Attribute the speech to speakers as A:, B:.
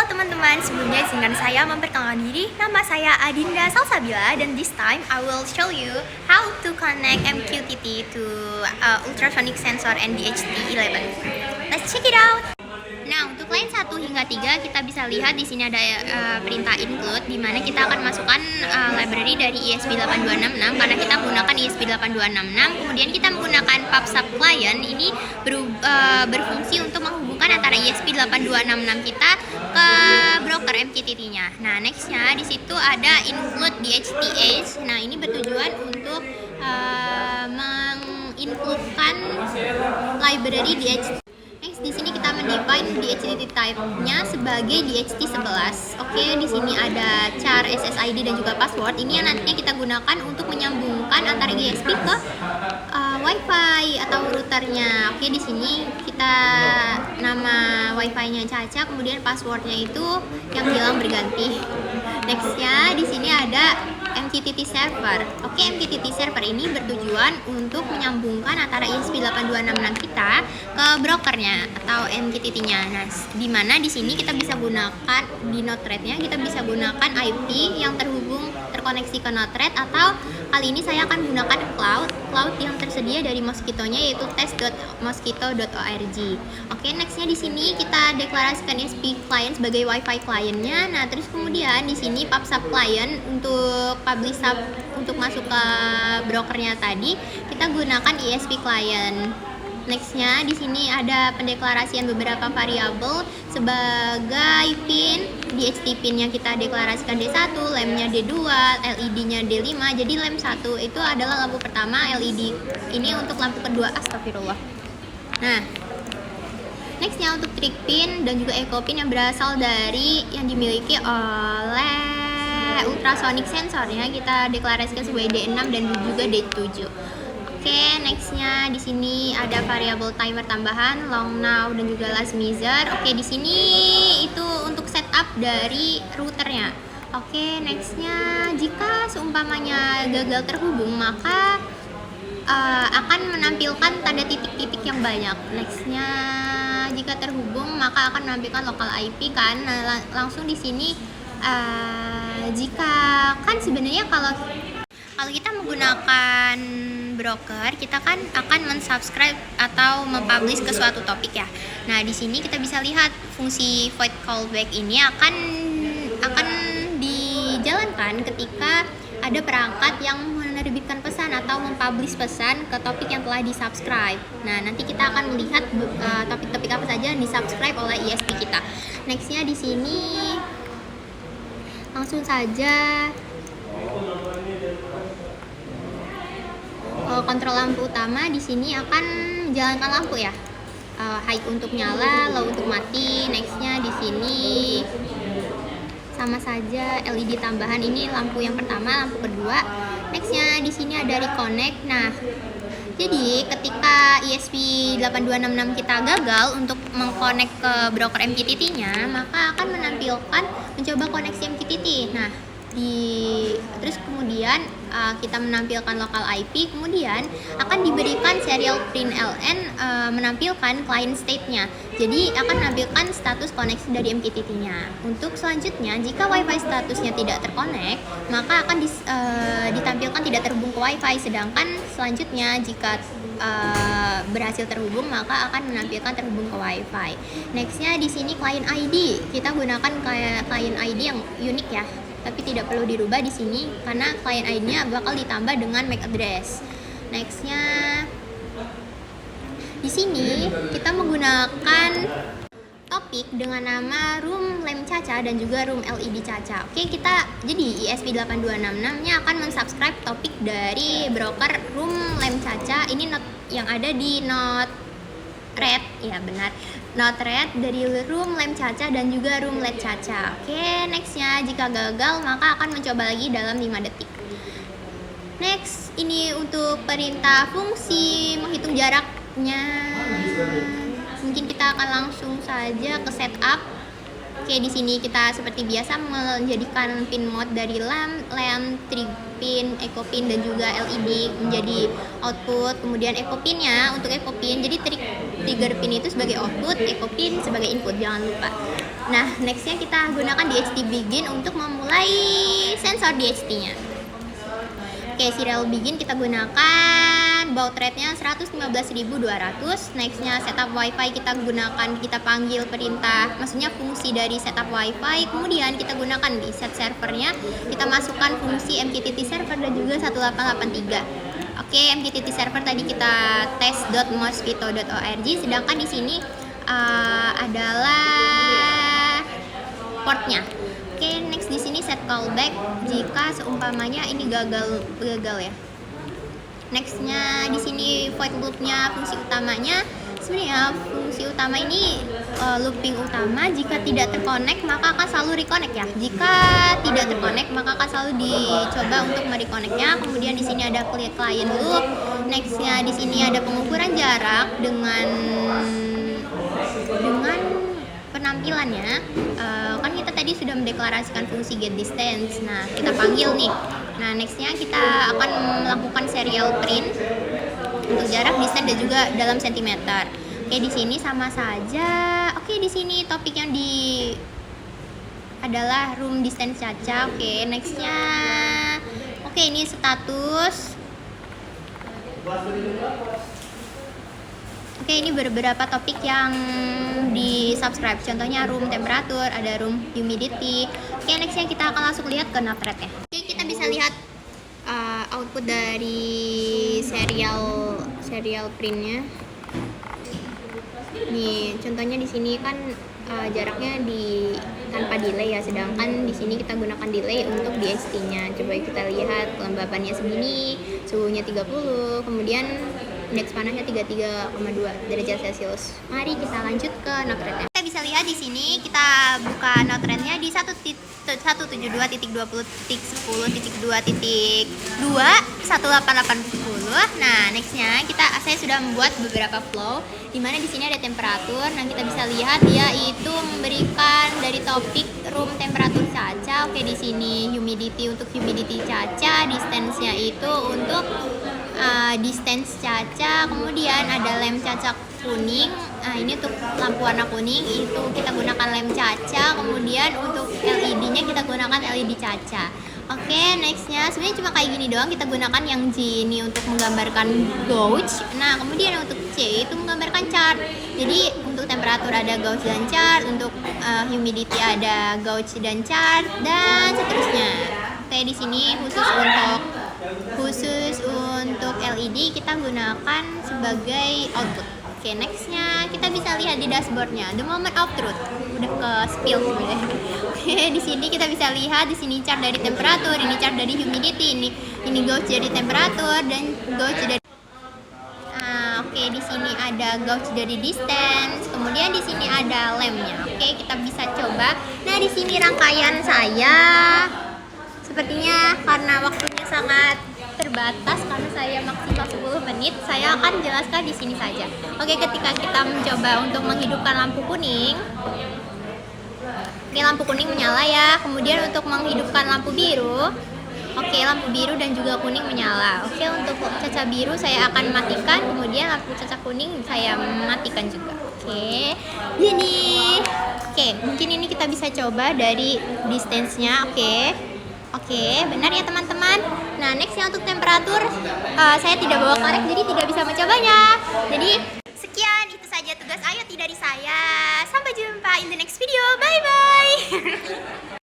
A: teman-teman, sebelumnya izinkan saya memperkenalkan diri. Nama saya Adinda Salsabila dan this time I will show you how to connect MQTT to ultrasonic sensor and DHT11. Let's check it out. Nah, untuk line 1 hingga 3 kita bisa lihat di sini ada perintah include, di mana kita akan masukkan library dari ESP8266 karena kita menggunakan ESP8266. Kemudian kita menggunakan PubSub client ini berfungsi untuk menghubungkan antara ESP8266 kita ke broker MQTT-nya. Nah, nextnya di situ ada include DHTH. Nah, ini bertujuan untuk mengincludekan library DHT. Next, di sini kita mendefine DHT type-nya sebagai DHT11. Oke, di sini ada char, SSID dan juga password. Ini yang nantinya kita gunakan untuk menyambungkan antara ESP ke Wi-Fi atau routernya. Oke, di sini kita nama Wi-Fi-nya Caca, kemudian passwordnya itu yang hilang berganti. Nextnya di sini ada MQTT server. Oke, MQTT server ini bertujuan untuk menyambungkan antara ESP8266 kita ke brokernya atau MQTT-nya. Nah, di mana di sini kita bisa gunakan di Node-RED-nya, kita bisa gunakan IP yang terkoneksi ke Node-RED, atau kali ini saya akan gunakan cloud yang tersedia dari Mosquito-nya, yaitu test.mosquito.org. Oke, nextnya di sini kita deklarasikan ESP client sebagai Wi-Fi client-nya. Nah, terus kemudian di sini PubSub client untuk publish sub untuk masuk ke brokernya tadi kita gunakan ESP client. Nextnya di sini ada pendeklarasian beberapa variabel sebagai pin. DHT pinnya kita deklarasikan D1, lamp-nya D2, LED-nya D5. Jadi lamp 1 itu adalah lampu pertama, LED ini untuk lampu kedua. Astagfirullah. Nah, nextnya untuk trig pin dan juga echo pin yang berasal dari yang dimiliki oleh ultrasonic sensornya kita deklarasikan sebagai D6 dan juga D7. Oke, nextnya di sini ada variabel timer tambahan, long now dan juga last measure. Oke, di sini itu untuk setup dari routernya. Oke, nextnya jika seumpamanya gagal terhubung maka akan menampilkan tanda titik-titik yang banyak. Nextnya jika terhubung maka akan menampilkan local IP kan. Nah, langsung di sini jika kan sebenarnya kalau kita menggunakan broker, kita kan akan mensubscribe atau mempublish ke suatu topik ya. Nah, di sini kita bisa lihat fungsi void callback ini akan dijalankan ketika ada perangkat yang menerbitkan pesan atau mempublish pesan ke topik yang telah disubscribe. Nah, nanti kita akan melihat topik-topik apa saja yang disubscribe oleh ESP kita. Nextnya di sini langsung saja kontrol lampu utama di sini akan jalankan lampu ya, high untuk nyala, low untuk mati. Nextnya di sini sama saja LED tambahan, ini lampu yang pertama, lampu kedua. Nextnya di sini ada reconnect. Nah, jadi ketika ESP8266 kita gagal untuk mengkonek ke broker MQTT-nya, maka akan menampilkan mencoba koneksi MQTT. Nah, terus kemudian kita menampilkan local IP, kemudian akan diberikan serial println menampilkan client state-nya. Jadi akan menampilkan status koneksi dari MQTT-nya. Untuk selanjutnya, jika WiFi statusnya tidak terkonek, maka akan ditampilkan tidak terhubung ke WiFi. Sedangkan selanjutnya jika berhasil terhubung maka akan menampilkan terhubung ke WiFi. Nextnya di sini client ID, kita gunakan client ID yang unik ya, tapi tidak perlu dirubah di sini karena client ID-nya bakal ditambah dengan MAC address. Nextnya di sini kita menggunakan topik dengan nama room lamp Caca dan juga room LED Caca. Oke, jadi ESP8266-nya akan mensubscribe topik dari broker room lamp Caca. Ini yang ada di Node-RED, ya benar, Node-RED dari room lamp Caca dan juga room LED Caca. Oke, nextnya jika gagal maka akan mencoba lagi dalam 5 detik. Next, ini untuk perintah fungsi menghitung jaraknya. Mungkin kita akan langsung saja ke setup. Oke, di sini kita seperti biasa menjadikan pin mode dari lamp, trig pin, echo pin dan juga LED menjadi output. Kemudian echo pinnya, untuk echo pin, jadi trig trigger pin itu sebagai output, echo pin sebagai input, jangan lupa. Nah, nextnya kita gunakan DHT begin untuk memulai sensor DHT-nya. Oke, serial begin kita gunakan baud rate-nya 115.200. Nextnya setup wifi kita gunakan, kita panggil perintah, maksudnya fungsi dari setup wifi. Kemudian kita gunakan di set servernya, kita masukkan fungsi MQTT server dan juga 1883. Oke, MQTT server tadi kita test.mosquito.org, sedangkan di sini adalah portnya. Oke, next di sini set callback jika seumpamanya ini gagal ya. Nextnya di sini void loopnya, fungsi utamanya. Sebenarnya fungsi utama ini looping utama, jika tidak terkonek maka akan selalu reconnect ya. Jika tidak terkonek maka akan selalu dicoba untuk mereconnectnya. Kemudian di sini ada client loop. Nextnya di sini ada pengukuran jarak dengan penampilannya. Kan kita tadi sudah mendeklarasikan fungsi get distance. Nah, kita panggil nih. Nah, nextnya kita akan melakukan serial print untuk jarak, distance dan juga dalam sentimeter. Oke, di sini sama saja. Oke, di sini topik yang adalah room distance Caca. Oke, nextnya. Oke, ini status. Oke, ini beberapa topik yang di subscribe. Contohnya room temperature, ada room humidity. Oke, nextnya kita akan langsung lihat ke note rate ya. Oke, kita bisa lihat output dari serial printnya. Nih, contohnya di sini kan jaraknya tanpa delay ya, sedangkan di sini kita gunakan delay untuk DHT-nya. Coba kita lihat kelembabannya segini, suhunya 30, kemudian indeks panasnya 33,2 derajat Celcius. Mari kita lanjut ke note rate-nya. Kita bisa lihat di sini, kita buka note rate-nya di 172.20.2.2.1880. Nah, nextnya saya sudah membuat beberapa flow, dimana di sini ada temperatur. Nah, kita bisa lihat dia itu memberikan dari topik room temperatur Caca. Oke, di sini humidity untuk humidity Caca, distance-nya itu untuk distance Caca, kemudian ada lem Caca kuning. Nah, ini untuk lampu warna kuning itu kita gunakan lem Caca, kemudian untuk LED-nya kita gunakan LED Caca. Oke, nextnya sebenarnya cuma kayak gini doang. Kita gunakan yang G ini untuk menggambarkan gauge. Nah, kemudian untuk C itu menggambarkan chart. Jadi untuk temperatur ada gauge dan chart, untuk humidity ada gauge dan chart, dan seterusnya. Oke, di sini khusus untuk LED kita gunakan sebagai output. Oke, nextnya kita bisa lihat di dashboardnya the moment of truth. Udah ke spill sebenarnya. Oke, di sini kita bisa lihat di sini chart dari temperatur, ini chart dari humidity, ini gauge dari temperatur dan gauge dari oke, di sini ada gauge dari distance, kemudian di sini ada lemnya. Oke, kita bisa coba. Nah, di sini rangkaian saya sepertinya karena waktunya sangat terbatas, karena saya maksimal 10 menit, saya akan jelaskan di sini saja. Oke, ketika kita mencoba untuk menghidupkan lampu kuning, oke, lampu kuning menyala ya. Kemudian untuk menghidupkan lampu biru, oke, lampu biru dan juga kuning menyala. Oke, untuk Caca biru saya akan matikan, kemudian lampu Caca kuning saya matikan juga. Oke, ini mungkin ini kita bisa coba dari distance-nya. Oke, benar ya teman-teman. Nah, nextnya untuk temperatur, saya tidak bawa korek jadi tidak bisa mencobanya. Jadi sekian, itu saja tugas IoT dari saya. Sampai jumpa in the next video. Bye bye.